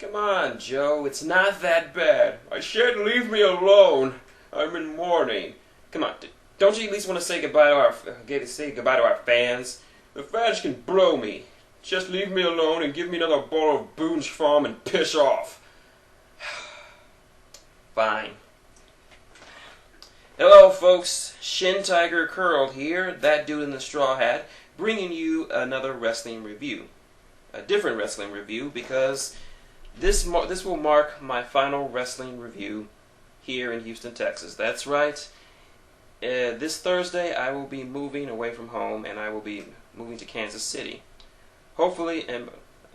Come on, Joe, it's not that bad. I said leave me alone. I'm in mourning. Come on, don't you at least want to say goodbye to our fans? The fans can blow me. Just leave me alone and give me another bowl of Boone's Farm and piss off. Fine. Hello, folks. Shintigercurl here, that dude in the straw hat, bringing you another wrestling review. A different wrestling review because this will mark my final wrestling review here in Houston, Texas. That's right. This Thursday I will be moving away from home and I will be moving to Kansas City. Hopefully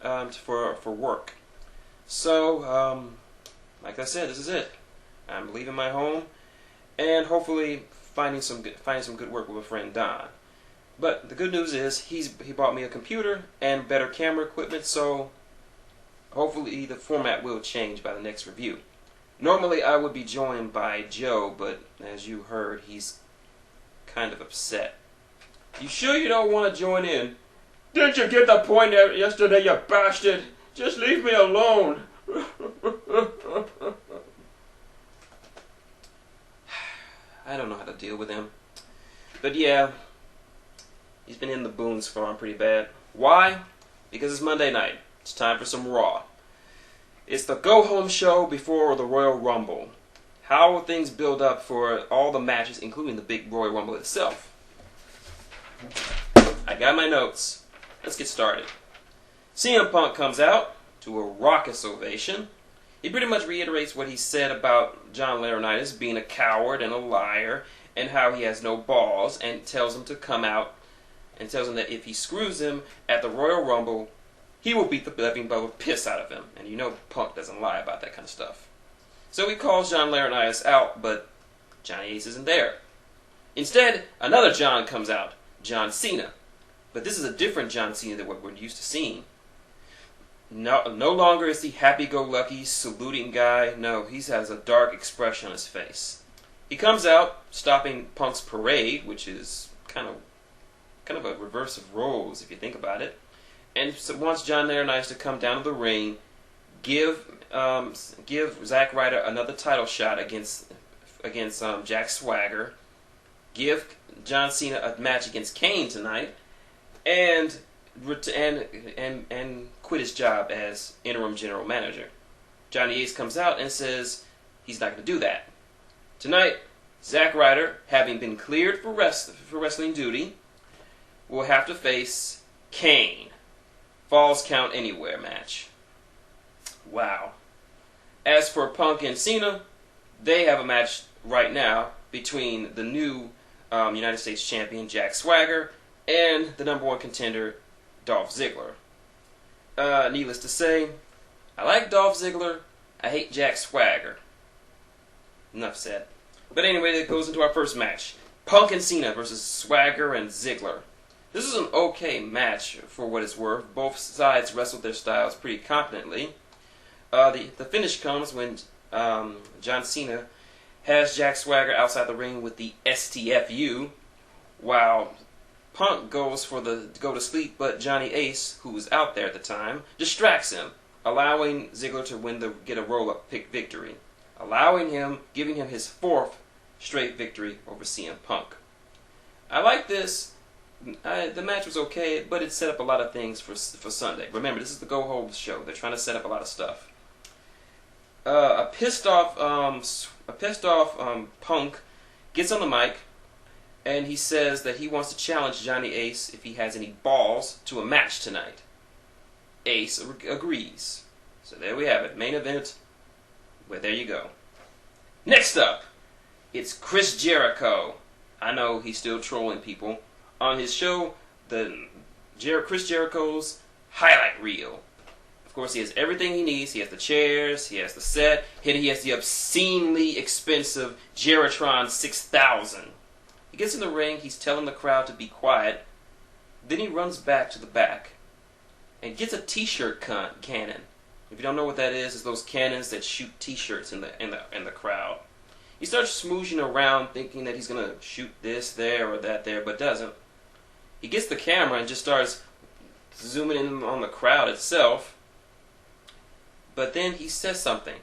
for work. So, like I said, this is it. I'm leaving my home and hopefully finding some good work with a friend Don. But the good news is he bought me a computer and better camera equipment, so hopefully the format will change by the next review. Normally I would be joined by Joe, but as you heard, he's kind of upset. You sure you don't want to join in? Didn't you get the point yesterday, you bastard? Just leave me alone. I don't know how to deal with him. But yeah, he's been in the Boone's Farm pretty bad. Why? Because it's Monday night. It's time for some Raw. It's the go-home show before the Royal Rumble. How will things build up for all the matches, including the big Royal Rumble itself? I got my notes. Let's get started. CM Punk comes out to a raucous ovation. He pretty much reiterates what he said about John Laurinaitis being a coward and a liar and how he has no balls, and tells him to come out and tells him that if he screws him at the Royal Rumble, he will beat the living piss out of him. And you know Punk doesn't lie about that kind of stuff. So he calls John Laurinaitis out, but Johnny Ace isn't there. Instead, another John comes out, John Cena. But this is a different John Cena than what we're used to seeing. No longer is he happy-go-lucky, saluting guy. No, he has a dark expression on his face. He comes out, stopping Punk's parade, which is kind of a reverse of roles if you think about it, and wants John Laurinaitis to come down to the ring, give Zack Ryder another title shot against Jack Swagger, give John Cena a match against Kane tonight, and quit his job as interim general manager. Johnny Ace comes out and says he's not going to do that. Tonight, Zack Ryder, having been cleared for wrestling duty, will have to face Kane. Falls count anywhere match. Wow. As for Punk and Cena, they have a match right now between the new United States champion Jack Swagger and the #1 contender Dolph Ziggler. Needless to say, I like Dolph Ziggler, I hate Jack Swagger. Enough said. But anyway, that goes into our first match. Punk and Cena versus Swagger and Ziggler. This is an okay match for what it's worth. Both sides wrestled their styles pretty competently. The finish comes when John Cena has Jack Swagger outside the ring with the STFU, while Punk goes to go to sleep, but Johnny Ace, who was out there at the time, distracts him, allowing Ziggler to get a roll-up pick victory, giving him his 4th straight victory over CM Punk. I like this. The match was okay, but it set up a lot of things for Sunday. Remember, this is the go-home show. They're trying to set up a lot of stuff. A pissed off Punk gets on the mic, and he says that he wants to challenge Johnny Ace if he has any balls to a match tonight. Ace agrees. So there we have it. Main event. Well, there you go. Next up, it's Chris Jericho. I know he's still trolling people. On his show, Chris Jericho's highlight reel. Of course, he has everything he needs. He has the chairs, he has the set, and he has the obscenely expensive Jeritron 6000. He gets in the ring, he's telling the crowd to be quiet, then he runs back to the back and gets a t-shirt cannon. If you don't know what that is, it's those cannons that shoot t-shirts in the crowd. He starts smooshing around thinking that he's going to shoot this there or that there, but doesn't. He gets the camera and just starts zooming in on the crowd itself. But then he says something.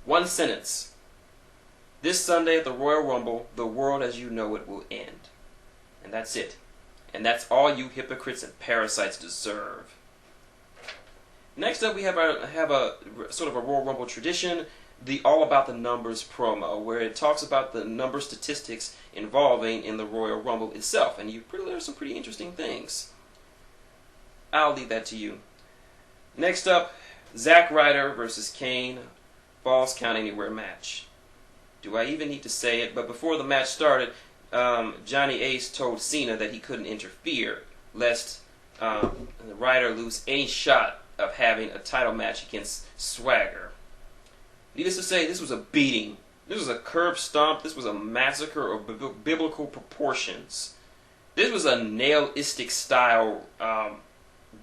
One sentence. This Sunday at the Royal Rumble, the world as you know it will end. And that's it. And that's all you hypocrites and parasites deserve. Next up, we have a sort of a Royal Rumble tradition, the All About the Numbers promo, where it talks about the number statistics involving in the Royal Rumble itself, and you learn some pretty interesting things. I'll leave that to you. Next up, Zack Ryder versus Kane, Falls Count Anywhere match. Do I even need to say it? But before the match started, Johnny Ace told Cena that he couldn't interfere, lest Ryder lose any shot of having a title match against Swagger. Needless to say, this was a beating. This was a curb stomp. This was a massacre of biblical proportions. This was a nailistic style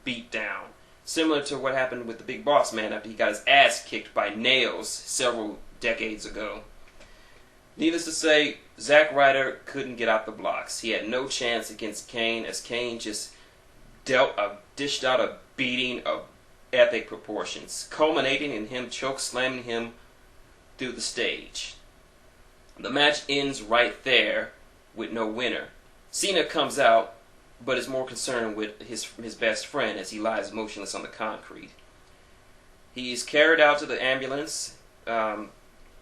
beatdown, similar to what happened with the Big Boss Man after he got his ass kicked by nails several decades ago. Needless to say, Zack Ryder couldn't get out the blocks. He had no chance against Kane, as Kane just dished out a beating of epic proportions, culminating in him choke slamming him through the stage. The match ends right there with no winner. Cena comes out, but is more concerned with his best friend as he lies motionless on the concrete. He's carried out to the ambulance.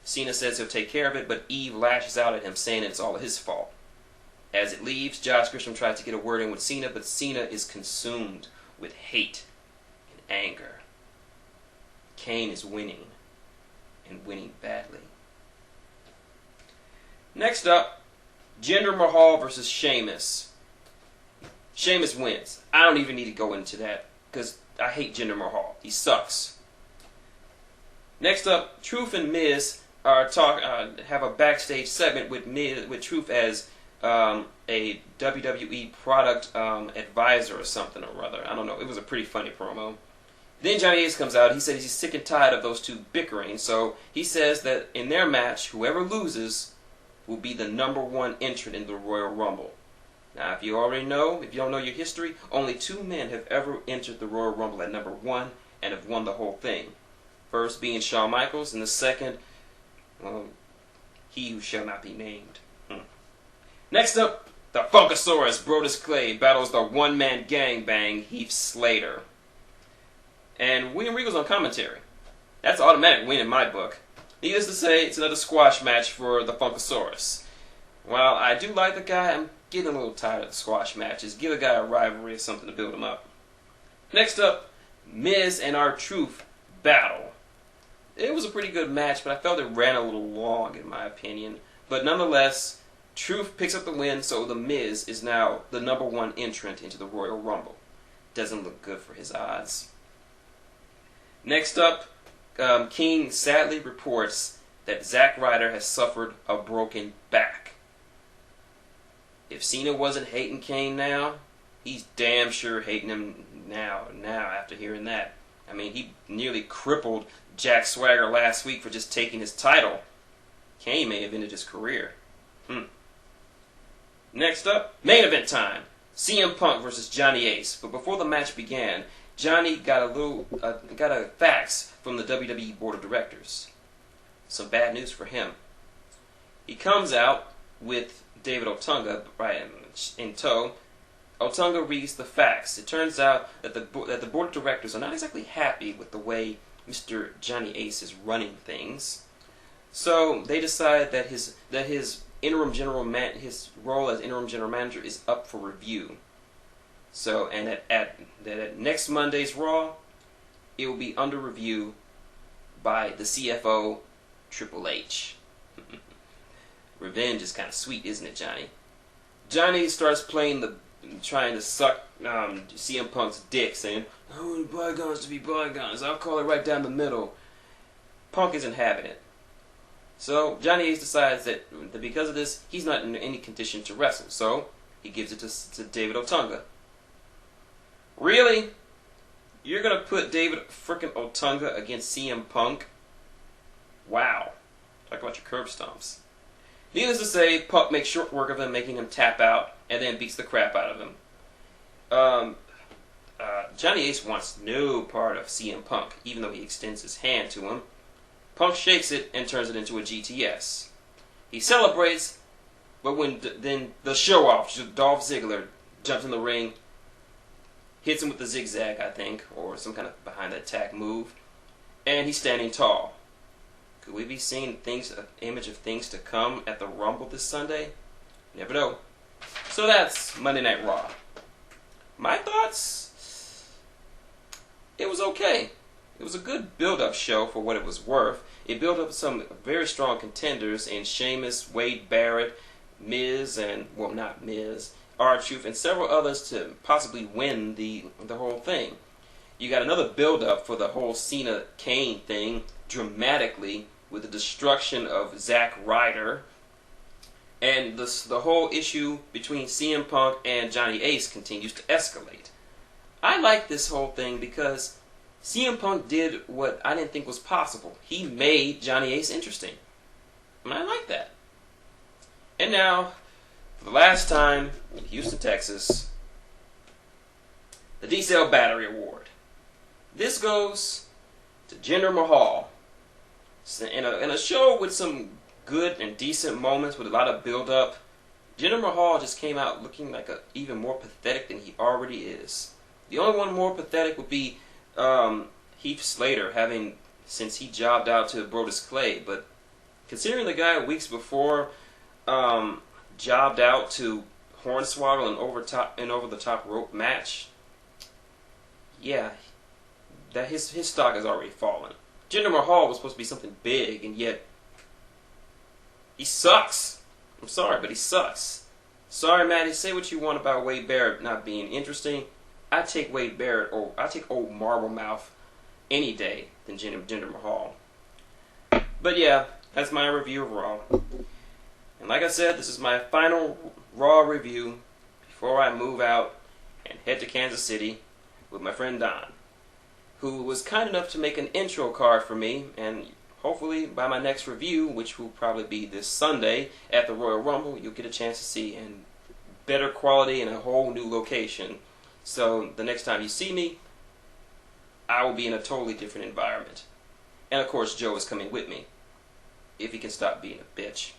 Cena says he'll take care of it, but Eve lashes out at him, saying it's all his fault. As it leaves, Josh Grisham tries to get a word in with Cena, but Cena is consumed with hate and anger. Kane is winning, and winning badly. Next up, Jinder Mahal versus Sheamus. Sheamus wins. I don't even need to go into that, because I hate Jinder Mahal. He sucks. Next up, Truth and Miz have a backstage segment with Truth as a WWE product advisor or something or other. I don't know. It was a pretty funny promo. Then Johnny Ace comes out. He says he's sick and tired of those two bickering. So he says that in their match, whoever loses will be the #1 entrant in the Royal Rumble. Now, if you already know, if you don't know your history, only 2 men have ever entered the Royal Rumble at #1 and have won the whole thing. First being Shawn Michaels, and the second, well, he who shall not be named. Next up, the Funkasaurus, Brodus Clay, battles the one-man gangbang, Heath Slater. And William Regal's on commentary. That's an automatic win in my book. Needless to say, it's another squash match for the Funkasaurus. While I do like the guy, I'm getting a little tired of the squash matches. Give a guy a rivalry or something to build him up. Next up, Miz and R-Truth battle. It was a pretty good match, but I felt it ran a little long in my opinion. But nonetheless, Truth picks up the win, so the Miz is now the #1 entrant into the Royal Rumble. Doesn't look good for his odds. Next up, King sadly reports that Zack Ryder has suffered a broken back. If Cena wasn't hating Kane now, he's damn sure hating him now after hearing that. I mean, he nearly crippled Jack Swagger last week for just taking his title. Kane may have ended his career. Next up, main event time. CM Punk versus Johnny Ace. But before the match began, Johnny got a fax from the WWE Board of Directors. Some bad news for him. He comes out with David Otunga right in tow. Otunga reads the fax. It turns out that the Board of Directors are not exactly happy with the way Mr. Johnny Ace is running things. So they decide that his role as interim general manager is up for review. So, and at next Monday's Raw, it will be under review by the CFO, Triple H. Revenge is kind of sweet, isn't it, Johnny? Johnny starts trying to suck CM Punk's dick, saying, "I want bygones to be bygones. I'll call it right down the middle." Punk isn't having it. So Johnny Ace decides that because of this, he's not in any condition to wrestle. So he gives it to David Otunga. Really? You're going to put David frickin' Otunga against CM Punk? Wow. Talk about your curb stomps. Needless to say, Punk makes short work of him, making him tap out, and then beats the crap out of him. Johnny Ace wants no part of CM Punk, even though he extends his hand to him. Punk shakes it and turns it into a GTS. He celebrates, but then the show-off, Dolph Ziggler, jumps in the ring, hits him with the zigzag, I think, or some kind of behind-the-attack move, and he's standing tall. Could we be seeing an image of things to come at the Rumble this Sunday? Never know. So that's Monday Night Raw. My thoughts? It was okay. It was a good build-up show for what it was worth. It built up some very strong contenders in Sheamus, Wade Barrett, Miz, and, well, not Miz, R-Truth, and several others to possibly win the whole thing. You got another build-up for the whole Cena-Kane thing, dramatically, with the destruction of Zack Ryder. And the whole issue between CM Punk and Johnny Ace continues to escalate. I like this whole thing because CM Punk did what I didn't think was possible. He made Johnny Ace interesting. And I like that. And now, for the last time in Houston, Texas, the D-Cell Battery Award. This goes to Jinder Mahal. In a show with some good and decent moments with a lot of build-up, Jinder Mahal just came out looking like even more pathetic than he already is. The only one more pathetic would be Heath Slater, since he jobbed out to Brodus Clay. But considering the guy weeks before jobbed out to Hornswoggle in over the top rope match, yeah, that his stock has already fallen. Jinder Mahal was supposed to be something big, and yet he sucks. I'm sorry, but he sucks. Sorry, Maddie, say what you want about Wade Barrett not being interesting. I take Wade Barrett, or I take old Marble Mouth any day than Jinder Mahal. But yeah, that's my review of Raw. And like I said, this is my final Raw review before I move out and head to Kansas City with my friend Don, who was kind enough to make an intro card for me, and hopefully by my next review, which will probably be this Sunday at the Royal Rumble, you'll get a chance to see in better quality and a whole new location. So the next time you see me, I will be in a totally different environment. And of course, Joe is coming with me, if he can stop being a bitch.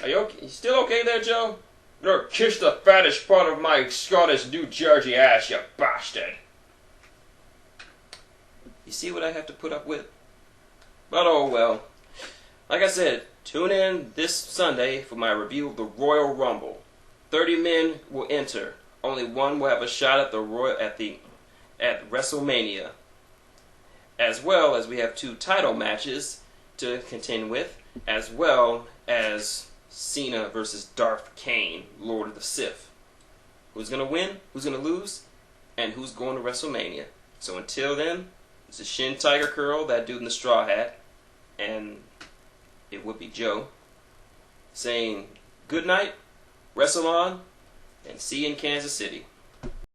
Are you okay? You still okay there, Joe? No, kiss the fattest part of my Scottish New Jersey ass, you bastard. You see what I have to put up with? But oh well. Like I said, tune in this Sunday for my review of the Royal Rumble. 30 men will enter. Only one will have a shot at at WrestleMania. As well as we have 2 title matches to contend with, as well as Cena versus Darth Kane, Lord of the Sith. Who's going to win? Who's going to lose? And who's going to WrestleMania? So until then, this is shintigercurl, that dude in the straw hat, and it would be Joe, saying good night, wrestle on, and see you in Kansas City.